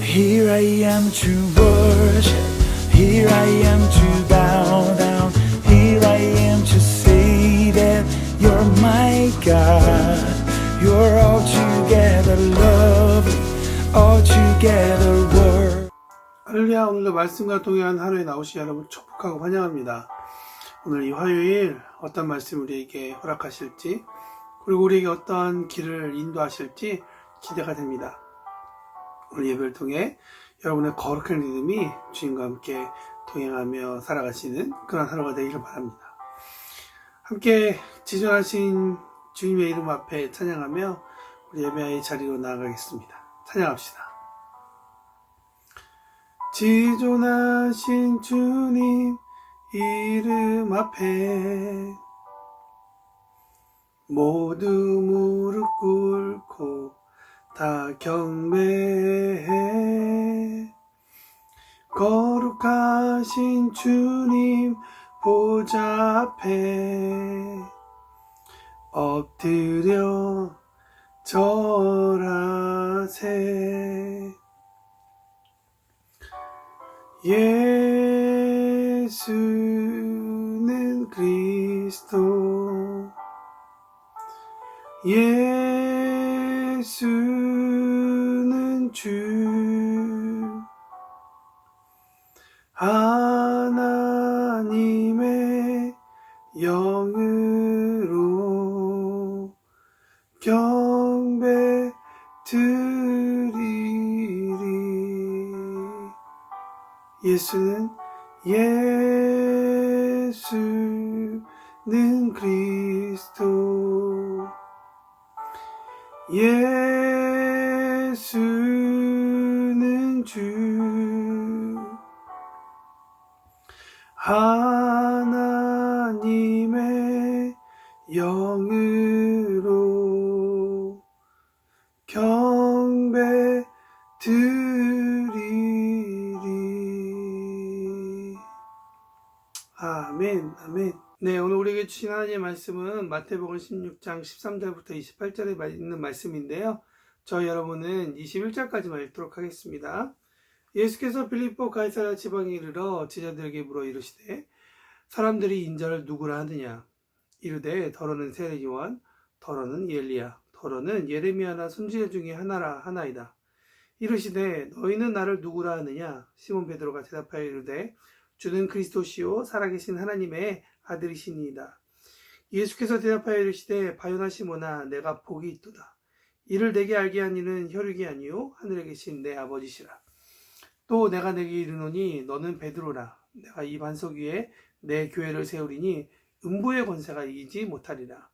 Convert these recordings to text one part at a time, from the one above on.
Here I am to worship, here I am to bow down, here I am to say that you're my God. You're altogether lovely, altogether worthy. 할렐루야. 오늘도 말씀과 동행한 하루에 나오시 여러분 축복하고 환영합니다. 오늘 이 화요일 어떤 말씀 우리에게 허락하실지, 그리고 우리에게 어떤 길을 인도하실지 기대가 됩니다. 오늘 예배를 통해 여러분의 거룩한 믿음이 주님과 함께 동행하며 살아가시는 그런 하루가 되기를 바랍니다. 함께 지존하신 주님의 이름 앞에 찬양하며 우리 예배의 자리로 나아가겠습니다. 찬양합시다. 지존하신 주님 이름 앞에 모두 무릎 꿇고 다 경배해. 거룩하신 주님 보좌 앞에 엎드려 절하세. 예수는 그리스도, 예수는 주, 하나님의 영으로 경배 드리리. 예수는 그리스도, 예수는 주, 하나님의 영으로 경배 드리리. 아멘, 아멘. 네, 오늘 우리에게 주신 하나님의 말씀은 마태복음 16장 13절부터 28절에 있는 말씀인데요. 저희 여러분은 21절까지만 읽도록 하겠습니다. 예수께서 빌립보 가이사랴 지방에 이르러 제자들에게 물어 이르시되 사람들이 인자를 누구라 하느냐. 이르되 더러는 세례 요한, 더러는 엘리야, 더러는 예레미야나 선지자 중에 하나라 하나이다. 이르시되 너희는 나를 누구라 하느냐. 시몬 베드로가 대답하여 이르되 주는 그리스도시요 살아계신 하나님의 아들이시니이다. 예수께서 대답하여 이르시되 바요나 시몬아 내가 복이 있도다. 이를 내게 알게 한 이는 혈육이 아니요 하늘에 계신 내 아버지시라. 또 내가 내게 이르노니 너는 베드로라. 내가 이 반석 위에 내 교회를 세우리니 음부의 권세가 이기지 못하리라.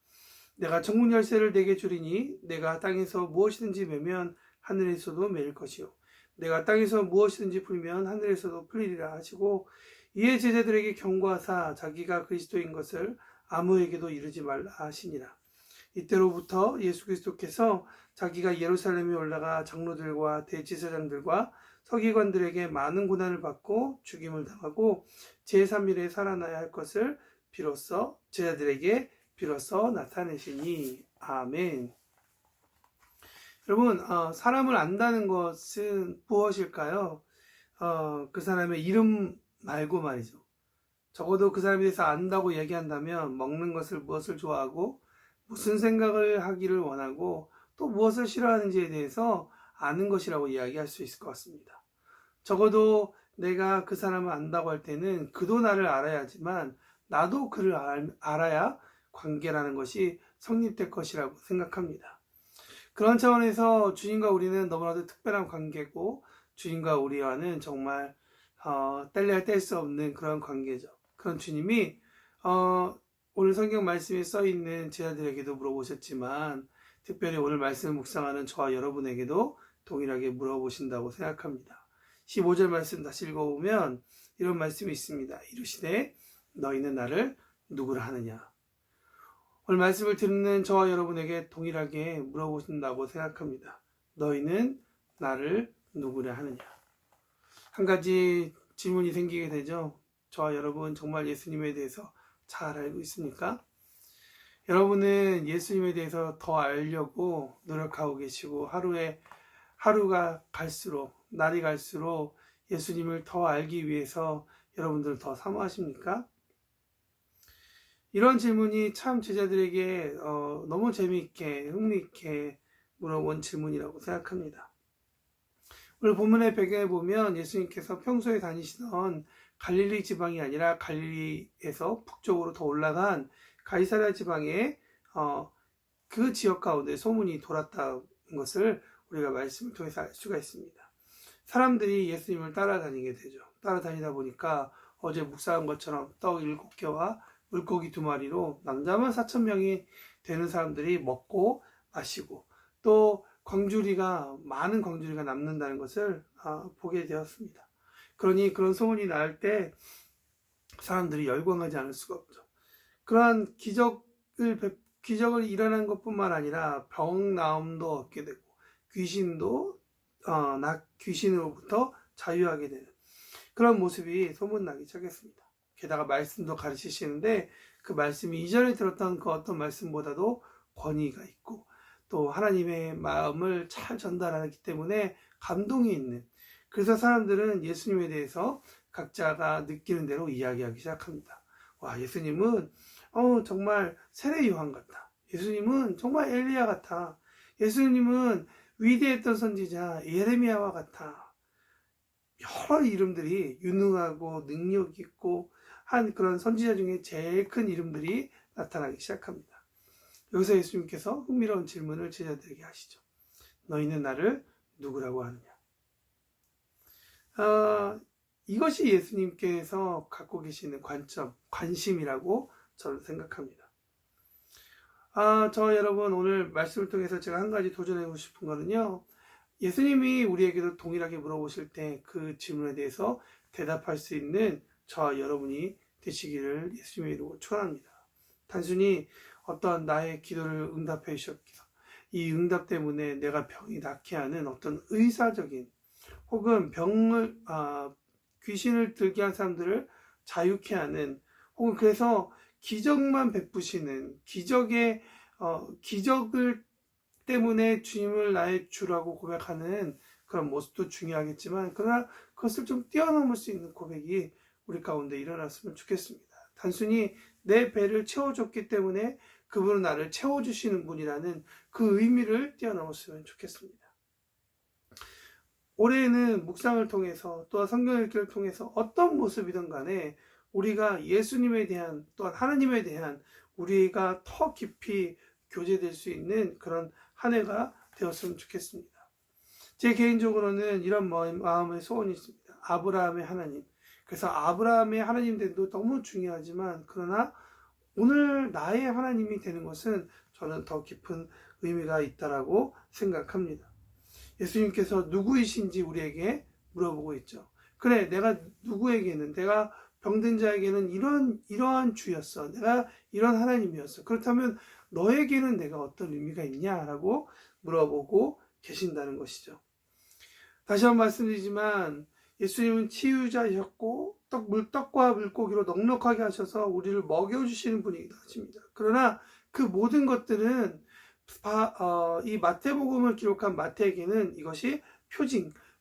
내가 천국 열쇠를 내게 주리니 내가 땅에서 무엇이든지 매면 하늘에서도 매일 것이요 내가 땅에서 무엇이든지 풀면 하늘에서도 풀리리라 하시고, 이에 제자들에게 경고하사 자기가 그리스도인 것을 아무에게도 이르지 말라 하시니라. 이때로부터 예수 그리스도께서 자기가 예루살렘에 올라가 장로들과 대제사장들과 서기관들에게 많은 고난을 받고 죽임을 당하고 제3일에 살아나야 할 것을 비로소 제자들에게 비로소 나타내시니. 아멘. 여러분, 사람을 안다는 것은 무엇일까요? 그 사람의 이름 말고 말이죠. 적어도 그 사람에 대해서 안다고 얘기한다면 먹는 것을 무엇을 좋아하고 무슨 생각을 하기를 원하고 또 무엇을 싫어하는지에 대해서 아는 것이라고 이야기할 수 있을 것 같습니다. 적어도 내가 그 사람을 안다고 할 때는 그도 나를 알아야지만 나도 그를 알아야 관계라는 것이 성립될 것이라고 생각합니다. 그런 차원에서 주님과 우리는 너무나도 특별한 관계고, 주님과 우리와는 정말 뗄래야 뗄 수 없는 그런 관계죠. 그런 주님이 오늘 성경 말씀에 써있는 제자들에게도 물어보셨지만 특별히 오늘 말씀을 묵상하는 저와 여러분에게도 동일하게 물어보신다고 생각합니다. 15절 말씀 다시 읽어보면 이런 말씀이 있습니다. 이르시되 너희는 나를 누구라 하느냐. 오늘 말씀을 듣는 저와 여러분에게 동일하게 물어보신다고 생각합니다. 너희는 나를 누구라 하느냐. 한 가지 질문이 생기게 되죠. 저와 여러분 정말 예수님에 대해서 잘 알고 있습니까? 여러분은 예수님에 대해서 더 알려고 노력하고 계시고 하루에 하루가 갈수록, 날이 갈수록 예수님을 더 알기 위해서 여러분들 더 사모하십니까? 이런 질문이 참 제자들에게 너무 재미있게 흥미있게 물어본 질문이라고 생각합니다. 오늘 본문의 배경에 보면 예수님께서 평소에 다니시던 갈릴리 지방이 아니라 갈릴리에서 북쪽으로 더 올라간 가이사랴 지방의 그 지역 가운데 소문이 돌았다는 것을 우리가 말씀을 통해서 알 수가 있습니다. 사람들이 예수님을 따라다니게 되죠. 따라다니다 보니까 어제 묵상한 것처럼 떡 7개와 물고기 2마리로 남자만 4,000명이 되는 사람들이 먹고 마시고 또 많은 광주리가 남는다는 것을 보게 되었습니다. 그러니 그런 소문이 날 때 사람들이 열광하지 않을 수가 없죠. 그러한 기적을 일어난 것뿐만 아니라 병 나음도 얻게 되고 귀신으로부터 자유하게 되는 그런 모습이 소문나기 시작했습니다. 게다가 말씀도 가르치시는데 그 말씀이 이전에 들었던 그 어떤 말씀보다도 권위가 있고 또 하나님의 마음을 잘 전달하기 때문에 감동이 있는, 그래서 사람들은 예수님에 대해서 각자가 느끼는 대로 이야기하기 시작합니다. 와, 예수님은 정말 세례 요한 같다. 예수님은 정말 엘리야 같아. 예수님은 위대했던 선지자 예레미야와 같아. 여러 이름들이 유능하고 능력 있고 한 그런 선지자 중에 제일 큰 이름들이 나타나기 시작합니다. 여기서 예수님께서 흥미로운 질문을 제자들에게 하시죠. 너희는 나를 누구라고 하느냐? 이것이 예수님께서 갖고 계시는 관심이라고 저는 생각합니다. 여러분 오늘 말씀을 통해서 제가 한 가지 도전해보고 싶은 거는요. 예수님이 우리에게도 동일하게 물어보실 때 그 질문에 대해서 대답할 수 있는 저와 여러분이 되시기를 예수님의 이름으로 축원합니다. 단순히 어떤 나의 기도를 응답해 주셨기서 이 응답 때문에 내가 병이 낫게 하는 어떤 의사적인 혹은 귀신을 들게 한 사람들을 자유케 하는 혹은 그래서 기적만 베푸시는 기적을 때문에 주님을 나의 주라고 고백하는 그런 모습도 중요하겠지만 그러나 그것을 좀 뛰어넘을 수 있는 고백이 우리 가운데 일어났으면 좋겠습니다. 단순히 내 배를 채워줬기 때문에 그분은 나를 채워주시는 분이라는 그 의미를 뛰어넘었으면 좋겠습니다. 올해에는 묵상을 통해서 또한 성경 읽기를 통해서 어떤 모습이든 간에 우리가 예수님에 대한 또한 하나님에 대한 우리가 더 깊이 교제될 수 있는 그런 한 해가 되었으면 좋겠습니다. 제 개인적으로는 이런 마음의 소원이 있습니다. 아브라함의 하나님. 그래서 아브라함의 하나님도 너무 중요하지만 그러나 오늘 나의 하나님이 되는 것은 저는 더 깊은 의미가 있다라고 생각합니다. 예수님께서 누구이신지 우리에게 물어보고 있죠. 그래, 내가 누구에게는, 내가 병든 자에게는 이러한 주였어. 내가 이런 하나님이었어. 그렇다면 너에게는 내가 어떤 의미가 있냐라고 물어보고 계신다는 것이죠. 다시 한번 말씀드리지만 예수님은 치유자셨고 떡과 물고기로 넉넉하게 하셔서 우리를 먹여주시는 분이기도 하십니다. 그러나 그 모든 것들은 이 마태복음을 기록한 마태에게는 이것이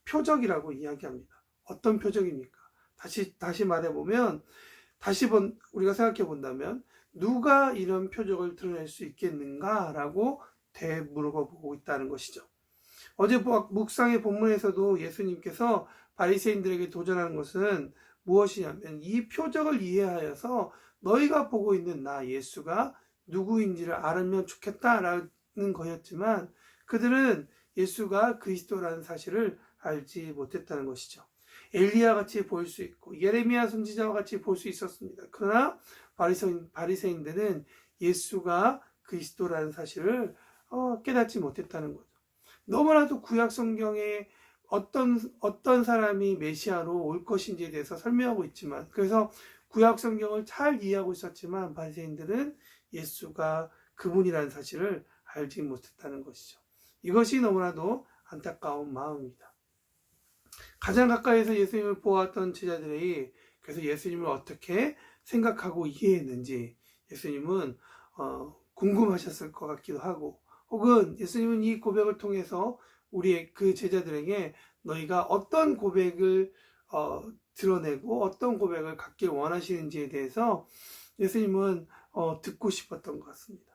표적이라고 이야기합니다. 어떤 표적입니까? 다시 말해보면 우리가 생각해 본다면 누가 이런 표적을 드러낼 수 있겠는가라고 되물어보고 있다는 것이죠. 어제 묵상의 본문에서도 예수님께서 바리새인들에게 도전하는 것은 무엇이냐면 이 표적을 이해하여서 너희가 보고 있는 나 예수가 누구인지를 알면 좋겠다라는 거였지만 그들은 예수가 그리스도라는 사실을 알지 못했다는 것이죠. 엘리야 같이 보일 수 있고 예레미야 선지자와 같이 볼 수 있었습니다. 그러나 바리새인들은 예수가 그리스도라는 사실을 깨닫지 못했다는 거죠. 너무나도 구약 성경에 어떤 사람이 메시아로 올 것인지에 대해서 설명하고 있지만 그래서 구약 성경을 잘 이해하고 있었지만 바리새인들은 예수가 그분이라는 사실을 알지 못했다는 것이죠. 이것이 너무나도 안타까운 마음입니다. 가장 가까이서 예수님을 보았던 제자들이 그래서 예수님을 어떻게 생각하고 이해했는지 예수님은 궁금하셨을 것 같기도 하고 혹은 예수님은 이 고백을 통해서 우리의 그 제자들에게 너희가 어떤 고백을 드러내고 어떤 고백을 갖길 원하시는지에 대해서 예수님은 듣고 싶었던 것 같습니다.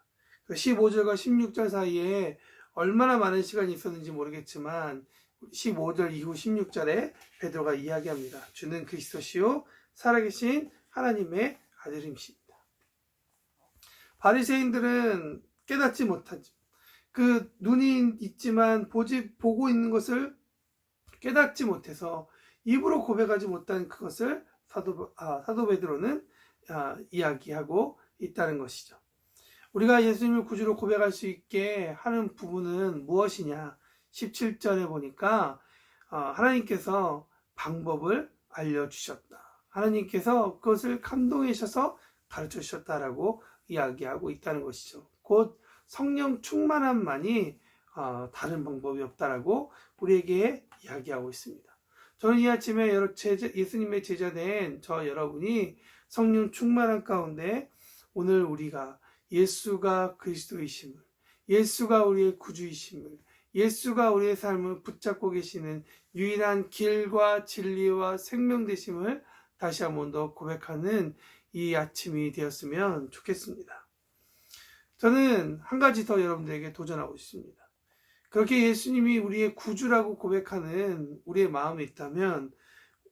15절과 16절 사이에 얼마나 많은 시간이 있었는지 모르겠지만 15절 이후 16절에 베드로가 이야기합니다. 주는 그리스도시요 살아계신 하나님의 아들임십니다. 바리새인들은 깨닫지 못하지. 그 눈이 있지만 보고 있는 것을 깨닫지 못해서 입으로 고백하지 못한 그것을 사도 베드로는 이야기하고 있다는 것이죠. 우리가 예수님을 구주로 고백할 수 있게 하는 부분은 무엇이냐? 17절에 보니까 하나님께서 방법을 알려주셨다. 하나님께서 그것을 감동하셔서 가르쳐 주셨다라고 이야기하고 있다는 것이죠. 곧 성령 충만함만이 다른 방법이 없다라고 우리에게 이야기하고 있습니다. 저는 이 아침에 예수님의 제자된 저 여러분이 성령 충만한 가운데 오늘 우리가 예수가 그리스도이심을, 예수가 우리의 구주이심을, 예수가 우리의 삶을 붙잡고 계시는 유일한 길과 진리와 생명 되심을 다시 한 번 더 고백하는 이 아침이 되었으면 좋겠습니다. 저는 한 가지 더 여러분들에게 도전하고 싶습니다. 그렇게 예수님이 우리의 구주라고 고백하는 우리의 마음이 있다면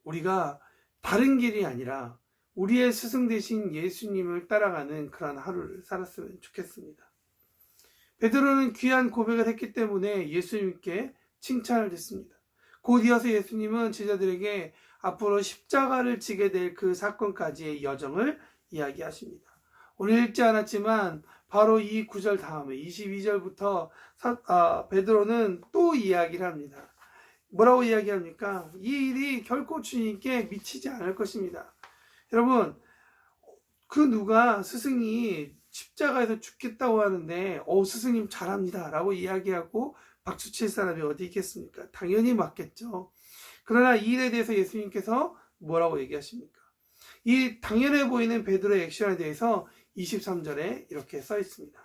우리가 다른 길이 아니라 우리의 스승 되신 예수님을 따라가는 그런 하루를 살았으면 좋겠습니다. 베드로는 귀한 고백을 했기 때문에 예수님께 칭찬을 듣습니다. 곧 이어서 예수님은 제자들에게 앞으로 십자가를 지게 될 그 사건까지의 여정을 이야기하십니다. 오늘 읽지 않았지만 바로 이 구절 다음에 22절부터 베드로는 또 이야기를 합니다. 뭐라고 이야기합니까? 이 일이 결코 주님께 미치지 않을 것입니다. 여러분, 그 누가 스승이 십자가에서 죽겠다고 하는데 스승님 잘합니다 라고 이야기하고 박수칠 사람이 어디 있겠습니까? 당연히 맞겠죠. 그러나 이 일에 대해서 예수님께서 뭐라고 얘기하십니까? 이 당연해 보이는 베드로의 액션에 대해서 23절에 이렇게 써 있습니다.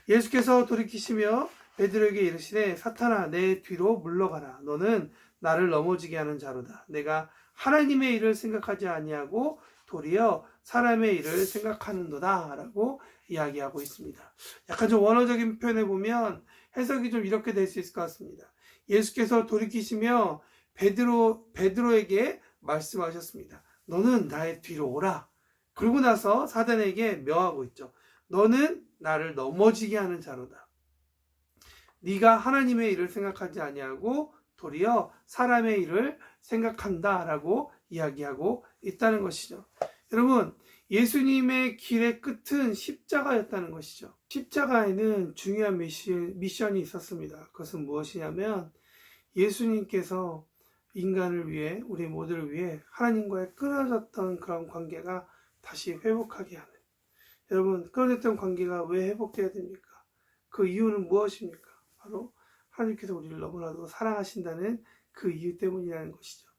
예수께서 돌이키시며 베드로에게 이르시되 사탄아 내 뒤로 물러가라. 너는 나를 넘어지게 하는 자로다. 내가 하나님의 일을 생각하지 아니하고 도리어 사람의 일을 생각하는도다 라고 이야기하고 있습니다. 약간 좀 원어적인 표현에 보면 해석이 좀 이렇게 될 수 있을 것 같습니다. 예수께서 돌이키시며 베드로에게 말씀하셨습니다. 너는 나의 뒤로 오라. 그러고 나서 사단에게 명하고 있죠. 너는 나를 넘어지게 하는 자로다. 네가 하나님의 일을 생각하지 아니하고 도리어 사람의 일을 생각한다라고 이야기하고 있다는 것이죠. 여러분, 예수님의 길의 끝은 십자가였다는 것이죠. 십자가에는 중요한 미션이 있었습니다. 그것은 무엇이냐면 예수님께서 인간을 위해, 우리 모두를 위해 하나님과의 끊어졌던 그런 관계가 다시 회복하게 하는, 여러분, 끊어졌던 관계가 왜 회복돼야 됩니까? 그 이유는 무엇입니까? 바로 하나님께서 우리를 너무나도 사랑하신다는 그 이유 때문이라는 것이죠.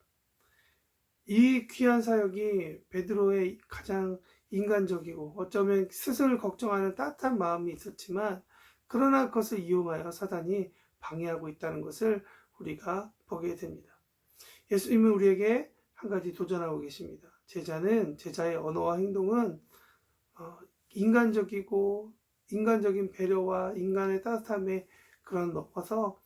이 귀한 사역이 베드로의 가장 인간적이고 어쩌면 스승을 걱정하는 따뜻한 마음이 있었지만, 그러나 그것을 이용하여 사단이 방해하고 있다는 것을 우리가 보게 됩니다. 예수님은 우리에게 한 가지 도전하고 계십니다. 제자의 언어와 행동은 인간적인 배려와 인간의 따뜻함에 그런 넘어서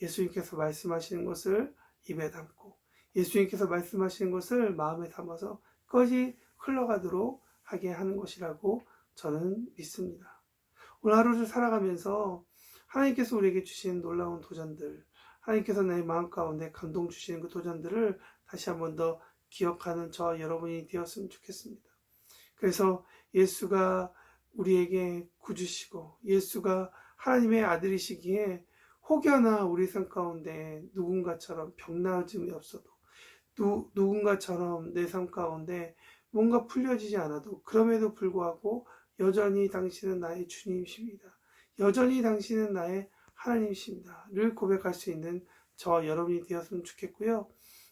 예수님께서 말씀하시는 것을 입에 담고 예수님께서 말씀하시는 것을 마음에 담아서 끝까지 흘러가도록 하게 하는 것이라고 저는 믿습니다. 오늘 하루를 살아가면서 하나님께서 우리에게 주신 놀라운 도전들, 하나님께서 내 마음 가운데 감동 주시는 그 도전들을 다시 한 번 더 기억하는 저 여러분이 되었으면 좋겠습니다. 그래서 예수가 우리에게 구주시고 예수가 하나님의 아들이시기에 혹여나 우리 삶 가운데 누군가처럼 병나짐이 없어도 누군가처럼 내 삶 가운데 뭔가 풀려지지 않아도 그럼에도 불구하고 여전히 당신은 나의 주님이십니다. 여전히 당신은 나의 하나님이십니다. 를 고백할 수 있는 저 여러분이 되었으면 좋겠고요.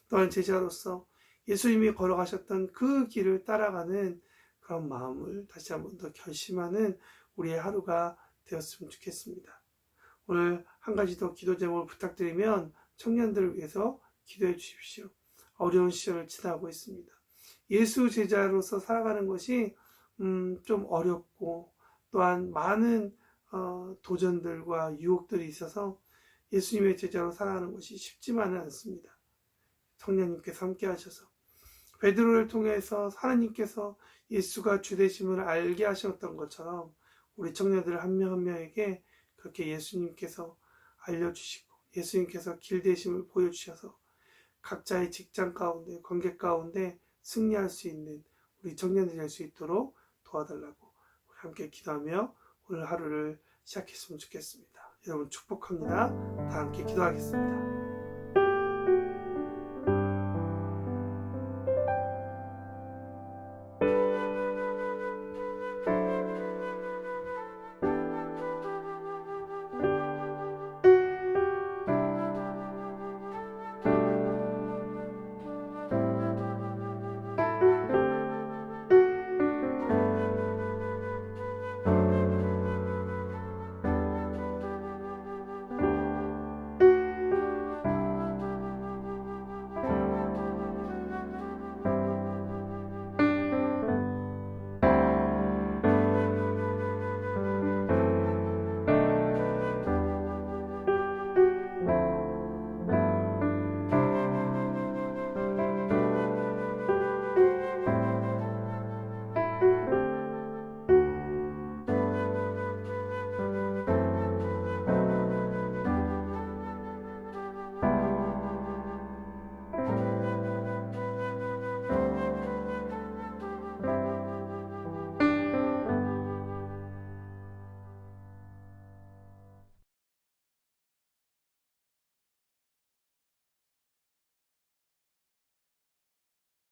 또한 제자로서 예수님이 걸어가셨던 그 길을 따라가는 그런 마음을 다시 한번 더 결심하는 우리의 하루가 되었으면 좋겠습니다. 오늘 한 가지 더 기도 제목을 부탁드리면 청년들을 위해서 기도해 주십시오. 어려운 시절을 지나고 있습니다. 예수 제자로서 살아가는 것이 좀 어렵고 또한 많은 도전들과 유혹들이 있어서 예수님의 제자로 살아가는 것이 쉽지만은 않습니다. 성령님께서 함께 하셔서 베드로를 통해서 하나님께서 예수가 주되심을 알게 하셨던 것처럼 우리 청년들 한 명 한 명에게 그렇게 예수님께서 알려주시고 예수님께서 길되심을 보여주셔서 각자의 직장 가운데 관계 가운데 승리할 수 있는 우리 청년들이 될 수 있도록 도와달라고 우리 함께 기도하며 오늘 하루를 시작했으면 좋겠습니다. 여러분 축복합니다. 다 함께 기도하겠습니다.